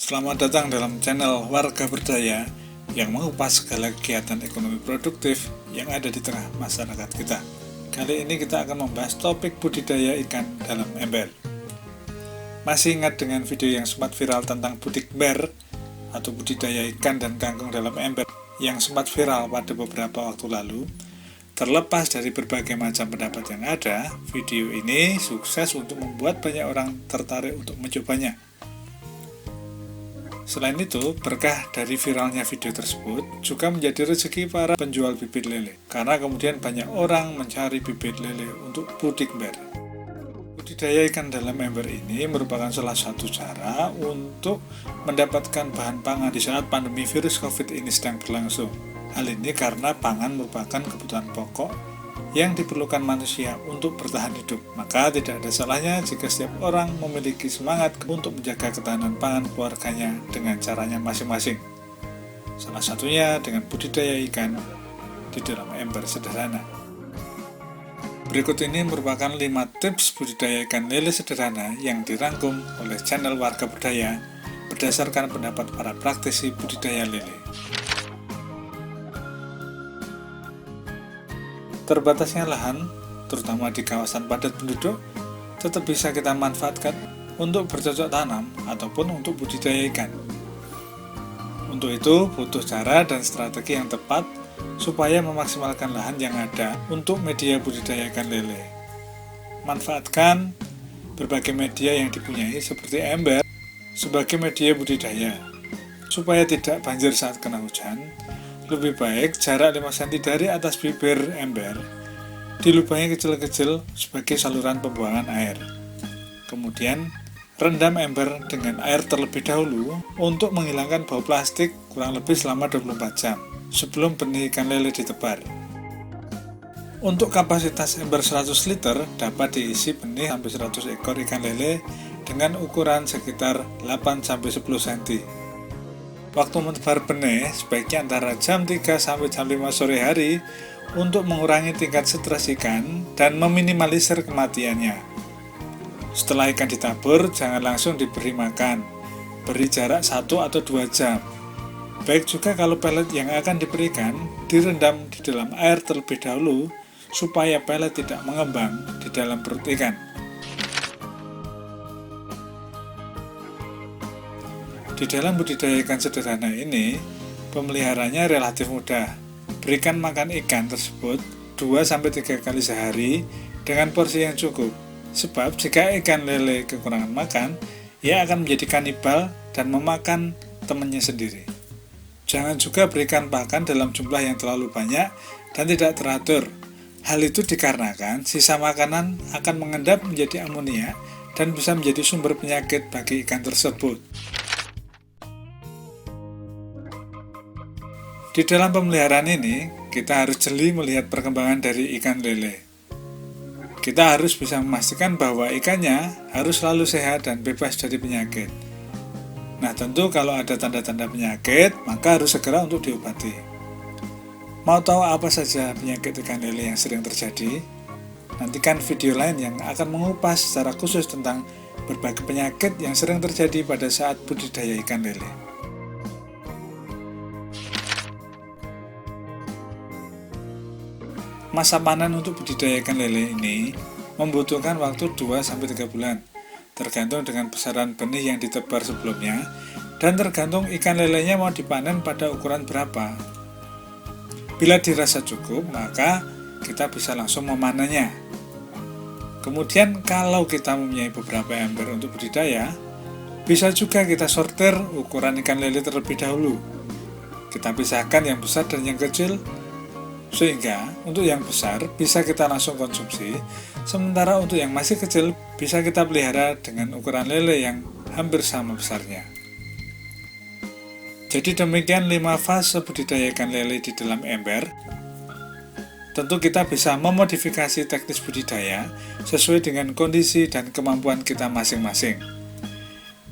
Selamat datang dalam channel Warga Berdaya yang mengupas segala kegiatan ekonomi produktif yang ada di tengah masyarakat kita. Kali ini kita akan membahas topik budidaya ikan dalam ember. Masih ingat dengan video yang sempat viral tentang budik ber atau budidaya ikan dan kangkung dalam ember yang sempat viral pada beberapa waktu lalu? Terlepas dari berbagai macam pendapat yang ada, video ini sukses untuk membuat banyak orang tertarik untuk mencobanya. Selain itu, berkah dari viralnya video tersebut juga menjadi rezeki para penjual bibit lele, karena kemudian banyak orang mencari bibit lele untuk budik ber. Budidaya ikan dalam ember ini merupakan salah satu cara untuk mendapatkan bahan pangan di saat pandemi virus COVID ini sedang berlangsung. Hal ini karena pangan merupakan kebutuhan pokok yang diperlukan manusia untuk bertahan hidup. Maka tidak ada salahnya jika setiap orang memiliki semangat untuk menjaga ketahanan pangan keluarganya dengan caranya masing-masing. Salah satunya dengan budidaya ikan di dalam ember sederhana. Berikut ini merupakan 5 tips budidaya ikan lele sederhana yang dirangkum oleh channel Warga Berdaya berdasarkan pendapat para praktisi budidaya lele. Terbatasnya lahan, terutama di kawasan padat penduduk, tetap bisa kita manfaatkan untuk bercocok tanam ataupun untuk budidaya ikan. Untuk itu, butuh cara dan strategi yang tepat supaya memaksimalkan lahan yang ada untuk media budidaya ikan lele. Manfaatkan berbagai media yang dipunyai seperti ember sebagai media budidaya. Supaya tidak banjir saat kena hujan, lebih baik jarak 5 cm dari atas bibir ember dilubangi kecil-kecil sebagai saluran pembuangan air. Kemudian, rendam ember dengan air terlebih dahulu untuk menghilangkan bau plastik kurang lebih selama 24 jam sebelum benih ikan lele ditebar. Untuk kapasitas ember 100 liter dapat diisi benih sampai 100 ekor ikan lele dengan ukuran sekitar 8-10 cm. Waktu mentebar benih sebaiknya antara jam 3 sampai jam 5 sore hari untuk mengurangi tingkat stres ikan dan meminimalisir kematiannya. Setelah ikan ditabur, jangan langsung diberi makan. Beri jarak 1 atau 2 jam. Baik juga kalau pelet yang akan diberikan direndam di dalam air terlebih dahulu supaya pelet tidak mengembang di dalam perut ikan. Di dalam budidaya ikan sederhana ini, pemeliharanya relatif mudah. Berikan makan ikan tersebut 2-3 kali sehari dengan porsi yang cukup. Sebab jika ikan lele kekurangan makan, ia akan menjadi kanibal dan memakan temannya sendiri. Jangan juga berikan pakan dalam jumlah yang terlalu banyak dan tidak teratur. Hal itu dikarenakan sisa makanan akan mengendap menjadi amonia dan bisa menjadi sumber penyakit bagi ikan tersebut. Di dalam pemeliharaan ini, kita harus jeli melihat perkembangan dari ikan lele. Kita harus bisa memastikan bahwa ikannya harus selalu sehat dan bebas dari penyakit. Nah, tentu kalau ada tanda-tanda penyakit, maka harus segera untuk diobati. Mau tahu apa saja penyakit ikan lele yang sering terjadi? Nantikan video lain yang akan mengupas secara khusus tentang berbagai penyakit yang sering terjadi pada saat budidaya ikan lele. Masa panen untuk budidaya ikan lele ini membutuhkan waktu 2-3 bulan, tergantung dengan besaran benih yang ditebar sebelumnya dan tergantung ikan lelenya mau dipanen pada ukuran berapa. Bila dirasa cukup, maka kita bisa langsung memanennya. Kemudian kalau kita mempunyai beberapa ember untuk budidaya, bisa juga kita sortir ukuran ikan lele terlebih dahulu. Kita pisahkan yang besar dan yang kecil, sehingga untuk yang besar bisa kita langsung konsumsi, sementara untuk yang masih kecil bisa kita pelihara dengan ukuran lele yang hampir sama besarnya. Jadi demikian 5 fase budidaya ikan lele di dalam ember. Tentu kita bisa memodifikasi teknis budidaya sesuai dengan kondisi dan kemampuan kita masing-masing.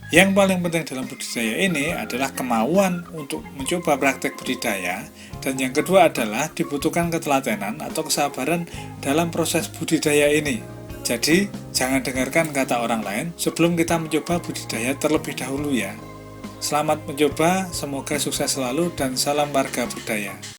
Yang paling penting dalam budidaya ini adalah kemauan untuk mencoba praktek budidaya, dan yang kedua adalah dibutuhkan ketelatenan atau kesabaran dalam proses budidaya ini. Jadi, jangan dengarkan kata orang lain sebelum kita mencoba budidaya terlebih dahulu ya. Selamat mencoba, semoga sukses selalu dan salam warga budaya.